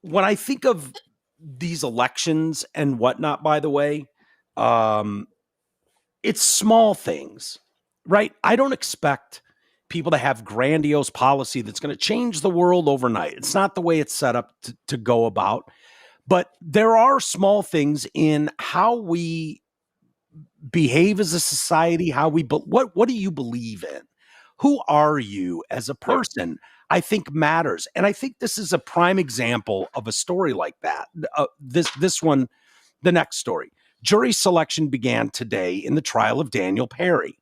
when I think of these elections and whatnot, by the way, um, it's small things, right? I don't expect people to have grandiose policy that's going to change the world overnight. It's not the way it's set up to go about. But there are small things in how we behave as a society, how we what do you believe in? Who are you as a Yeah. person? I think matters. And I think this is a prime example of a story like that. This one, the next story. Jury selection began today in the trial of Daniel Perry,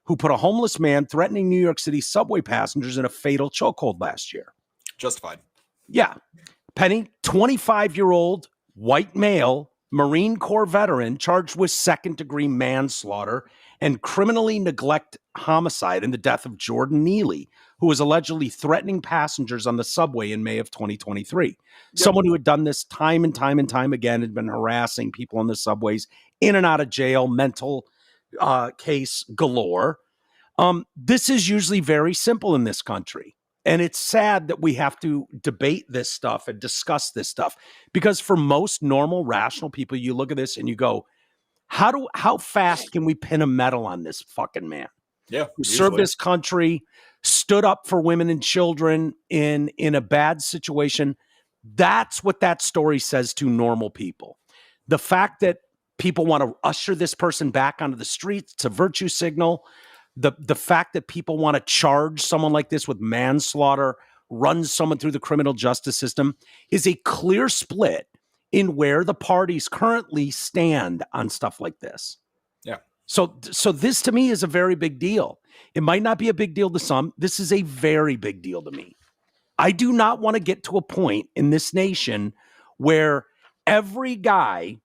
who put a homeless man threatening New York City subway passengers in a fatal chokehold last year. Justified. Yeah. Penny, 25-year-old white male, Marine Corps veteran, charged with second-degree manslaughter and criminally neglect homicide in the death of Jordon Neely, who was allegedly threatening passengers on the subway in May of 2023. Yep. Someone who had done this time and time and time again, had been harassing people on the subways, in and out of jail, mental case galore. This is usually very simple in this country. And it's sad that we have to debate this stuff and discuss this stuff, because for most normal, rational people, you look at this and you go, how fast can we pin a medal on this fucking man? Yeah. Who served this country, stood up for women and children in a bad situation. That's what that story says to normal people. The fact that people want to usher this person back onto the streets, it's a virtue signal. The fact that people want to charge someone like this with manslaughter, run someone through the criminal justice system, is a clear split in where the parties currently stand on stuff like this. Yeah. So this to me is a very big deal. It might not be a big deal to some. This is a very big deal to me. I do not want to get to a point in this nation where every guy,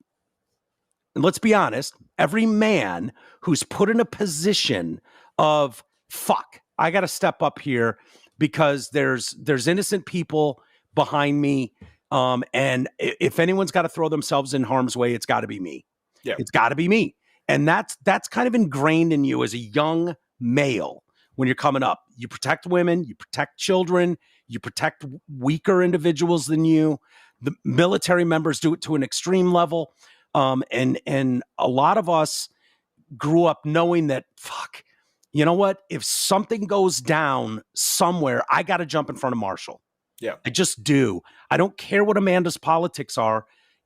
and let's be honest, every man who's put in a position of, fuck, I got to step up here because there's innocent people behind me. And if anyone's got to throw themselves in harm's way, it's got to be me. Yeah. It's got to be me. And that's kind of ingrained in you as a young male when you're coming up. You protect women, you protect children, you protect weaker individuals than you. The military members do it to an extreme level. And a lot of us grew up knowing that, fuck, you know what? If something goes down somewhere, I got to jump in front of Marshall. Yeah. I just do. I don't care what Amanda's politics are.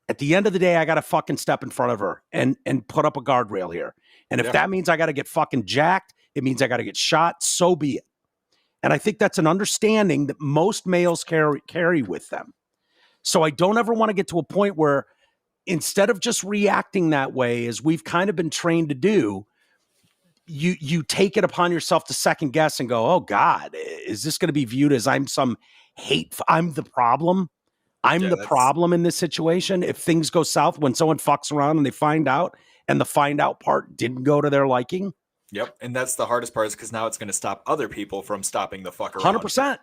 At the end of the day, I got to fucking step in front of her and put up a guardrail here. And if that means I got to get fucking jacked, it means I got to get shot, so be it. And I think that's an understanding that most males carry with them. So I don't ever want to get to a point where, instead of just reacting that way, as we've kind of been trained to do, you take it upon yourself to second guess and go, oh God, is this going to be viewed as I'm some I'm the problem? I'm the problem in this situation. If things go south, when someone fucks around and they find out, and the find out part didn't go to their liking. Yep. And that's the hardest part, is because now it's going to stop other people from stopping the fuck around. 100%.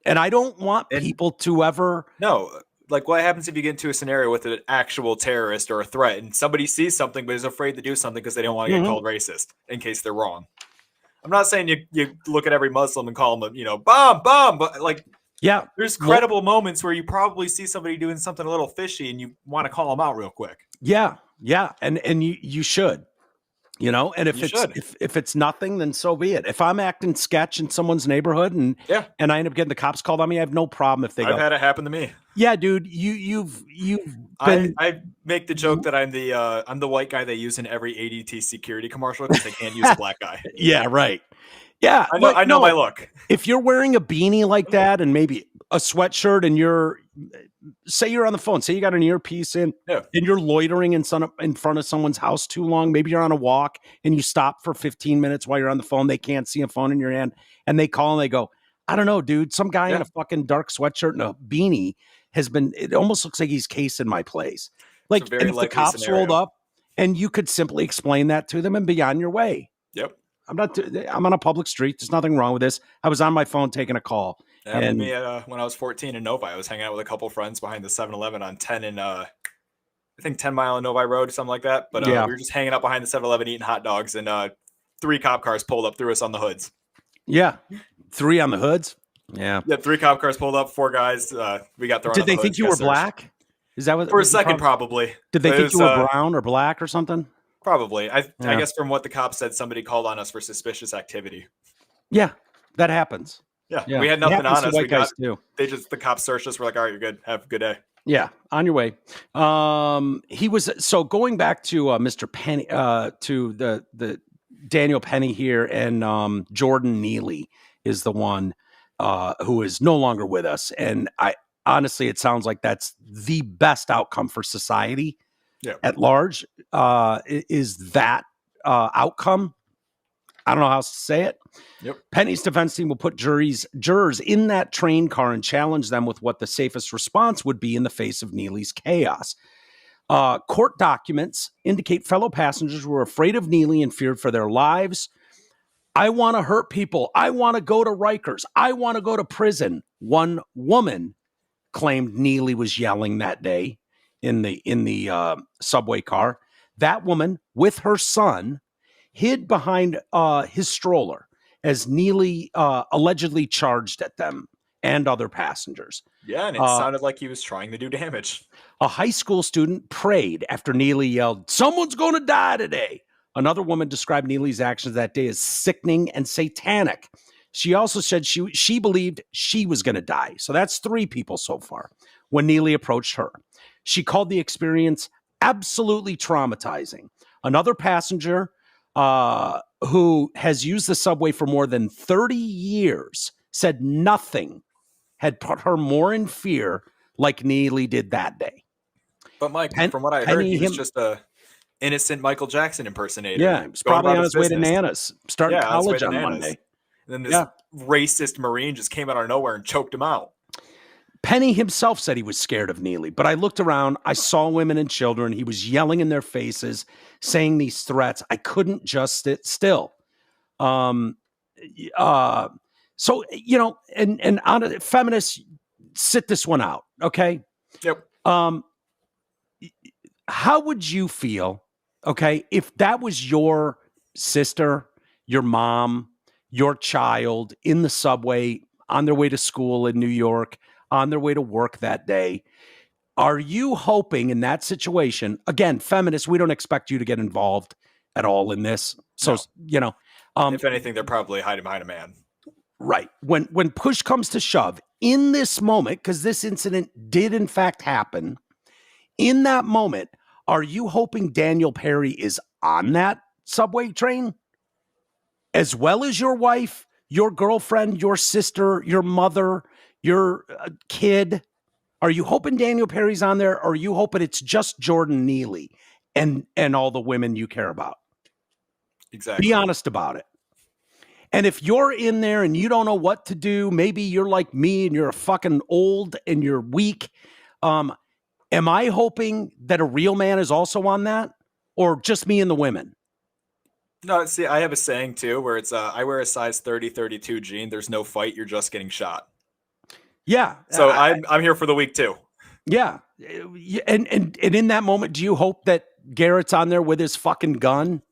And I don't want people to ever. No. Like, what happens if you get into a scenario with an actual terrorist or a threat, and somebody sees something but is afraid to do something because they don't want to get called racist in case they're wrong? I'm not saying you look at every Muslim and call them, bomb, but like, yeah, there's credible moments where you probably see somebody doing something a little fishy and you want to call them out real quick. Yeah. And you should. And if it's nothing, then so be it. If I'm acting sketch in someone's neighborhood and I end up getting the cops called on me, I have no problem if they I've had it happen to me. Yeah, dude, you've been. I make the joke that I'm the white guy they use in every ADT security commercial because they can't use a black guy. Yeah, right. Yeah, I know my look. If you're wearing a beanie like that and maybe a sweatshirt, and say you're on the phone, say you got an earpiece in, and you're loitering in front of someone's house too long, maybe you're on a walk and you stop for 15 minutes while you're on the phone, they can't see a phone in your hand, and they call and they go, I don't know, dude, some guy in a fucking dark sweatshirt and a beanie it almost looks like he's casing my place. Like, and if the cops rolled up, and you could simply explain that to them and be on your way. Yep. I'm on a public street. There's nothing wrong with this. I was on my phone taking a call. That happened to me when I was 14 in Novi. I was hanging out with a couple friends behind the 7-Eleven on 10 and I think 10 Mile and Novi Road, something like that. But we were just hanging out behind the 7-Eleven eating hot dogs, and 3 cop cars pulled up through us on the hoods. Yeah. 3 on the hoods? Yeah. Yeah, 3 cop cars pulled up, 4 guys. We got thrown Did on the they hood. think you got were searched. black? Is that what For a was the second, problem? probably. Did they But it think was, you were brown or black or something? probably. I Yeah. guess from what the cops said, somebody called on us for suspicious activity. Yeah, that happens. Yeah, Yeah, we had it nothing happens on to us. white guys too. The cops searched us. We're like, all right, you're good. Have a good day. Yeah, on your way. He was so going back to Mr. Penny, to the Daniel Penny here, and Jordon Neely is the one who is no longer with us. And I honestly, it sounds like that's the best outcome for society at large. Is that outcome? I don't know how else to say it. Yep. Penny's defense team will put jurors in that train car and challenge them with what the safest response would be in the face of Neely's chaos. Court documents indicate fellow passengers were afraid of Neely and feared for their lives. I want to hurt people. I want to go to Rikers. I want to go to prison. One woman claimed Neely was yelling that day in the subway car. That woman, with her son, hid behind his stroller as Neely allegedly charged at them and other passengers. Yeah, and it sounded like he was trying to do damage. A high school student prayed after Neely yelled, "Someone's going to die today." Another woman described Neely's actions that day as sickening and satanic. She also said she believed she was going to die. So that's 3 people so far when Neely approached her. She called the experience absolutely traumatizing. Another passenger who has used the subway for more than 30 years said nothing had put her more in fear like Neely did that day. But Mike, from what I heard, he was just a innocent Michael Jackson impersonator. Yeah, he was probably on his way to Nanas, starting college on Monday. And then this racist Marine just came out of nowhere and choked him out. Penny himself said he was scared of Neely, but I looked around, I saw women and children. He was yelling in their faces, saying these threats. I couldn't just sit still. So, and on feminists, sit this one out, okay? Yep. How would you feel, okay, if that was your sister, your mom, your child in the subway on their way to school in New York, on their way to work that day? Are you hoping in that situation, again, feminists, we don't expect you to get involved at all in this. So, no. If anything, they're probably hiding behind a man. Right. When push comes to shove in this moment, because this incident did in fact happen, in that moment, are you hoping Daniel Perry is on that subway train? As well as your wife, your girlfriend, your sister, your mother, your kid? Are you hoping Daniel Perry's on there, or are you hoping it's just Jordon Neely and all the women you care about? Exactly. Be honest about it. And if you're in there and you don't know what to do, maybe you're like me and you're fucking old and you're weak. Am I hoping that a real man is also on that, or just me and the women? No, see, I have a saying too, where it's I wear a size 30, 32 jean. There's no fight. You're just getting shot. Yeah. So I'm here for the week too. Yeah. And in that moment, do you hope that Garrett's on there with his fucking gun?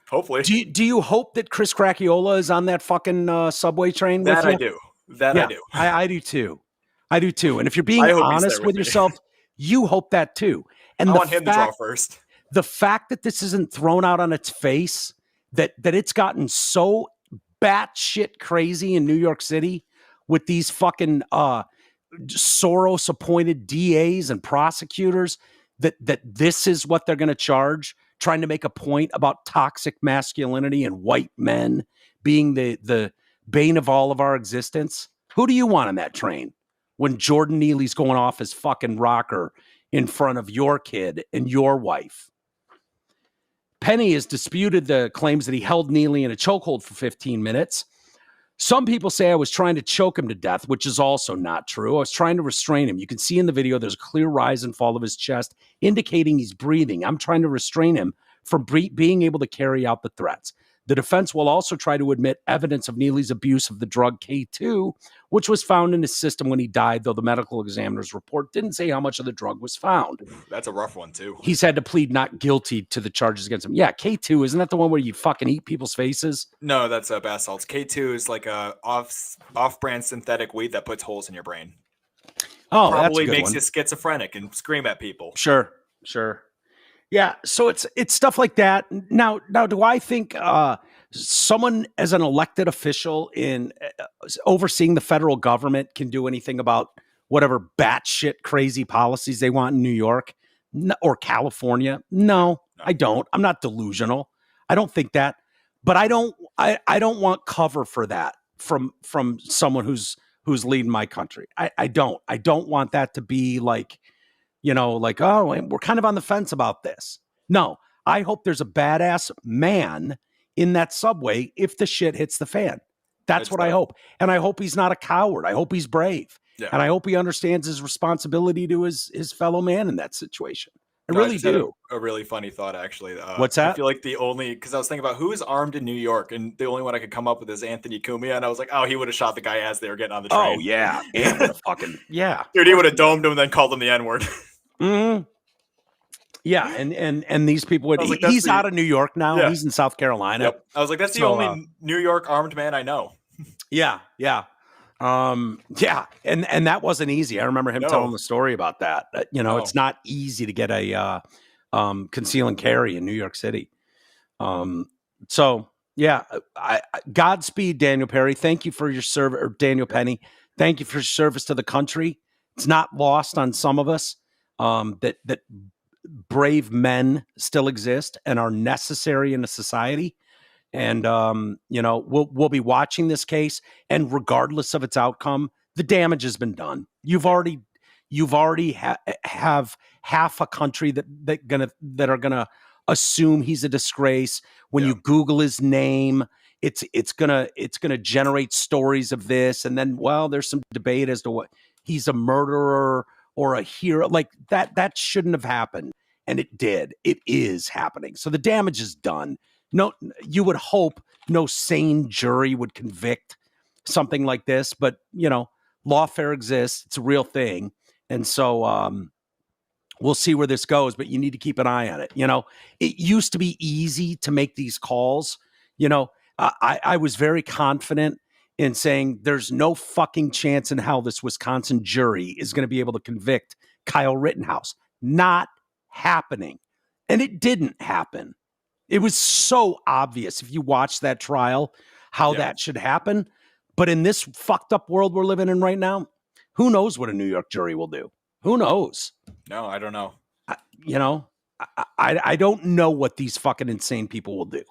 Hopefully. Do you hope that Chris Crackiola is on that fucking subway train with you? That I do. I do. I do too. I do too. And if you're being honest with yourself, you hope that too. And I want him to draw first. The fact that this isn't thrown out on its face, that it's gotten so batshit crazy in New York City with these fucking Soros-appointed DAs and prosecutors, that this is what they're going to charge, trying to make a point about toxic masculinity and white men being the bane of all of our existence. Who do you want on that train when Jordon Neely's going off his fucking rocker in front of your kid and your wife? Penny has disputed the claims that he held Neely in a chokehold for 15 minutes. Some people say I was trying to choke him to death, which is also not true. I was trying to restrain him. You can see in the video there's a clear rise and fall of his chest, indicating he's breathing. I'm trying to restrain him from being able to carry out the threats. The defense will also try to admit evidence of Neely's abuse of the drug K2, which was found in his system when he died, though the medical examiner's report didn't say how much of the drug was found. That's a rough one, too. He's had to plead not guilty to the charges against him. Yeah, K2, isn't that the one where you fucking eat people's faces? No, that's bath salts. K2 is like a off-brand synthetic weed that puts holes in your brain. Oh, Probably that's a good makes one. you schizophrenic and scream at people. Sure. Yeah, so it's stuff like that. Now, do I think someone as an elected official in overseeing the federal government can do anything about whatever batshit crazy policies they want in New York or California? No, I don't. I'm not delusional. I don't think that, but I don't want cover for that from someone who's leading my country. I don't want that to be like, like, oh, we're kind of on the fence about this. No, I hope there's a badass man in that subway if the shit hits the fan. That's what I hope. And I hope he's not a coward. I hope he's brave. Yeah. And I hope he understands his responsibility to his fellow man in that situation. I really do. A really funny thought, actually. What's that? I feel like because I was thinking about who is armed in New York, and the only one I could come up with is Anthony Cumia, and I was like, oh, he would have shot the guy as they were getting on the train. Oh, yeah. Yeah. Dude, he would have domed him and then called him the N-word. Mm-hmm. Yeah, and these people would. Like, he's out of New York now. Yeah. He's in South Carolina. Yep. I was like, that's the only New York armed man I know. Yeah. And that wasn't easy. I remember him telling the story about that. It's not easy to get a conceal and carry in New York City. So yeah, Godspeed, Daniel Perry. Thank you for your service, or Daniel Penny. Thank you for your service to the country. It's not lost on some of us that brave men still exist and are necessary in a society. And, we'll be watching this case, and regardless of its outcome, the damage has been done. You've already have half a country that are gonna assume he's a disgrace. When you Google his name, it's gonna generate stories of this, and then there's some debate as to what he's a murderer or a hero. Like that shouldn't have happened, and it did. It is happening. So the damage is done. No, you would hope no sane jury would convict something like this, but lawfare exists. It's a real thing. And so we'll see where this goes, but you need to keep an eye on it. It used to be easy to make these calls. I was very confident in saying there's no fucking chance in hell this Wisconsin jury is going to be able to convict Kyle Rittenhouse. Not happening. And it didn't happen. It was so obvious if you watch that trial how that should happen. But in this fucked up world we're living in right now, who knows what a New York jury will do? Who knows? No, I don't know. I don't know what these fucking insane people will do.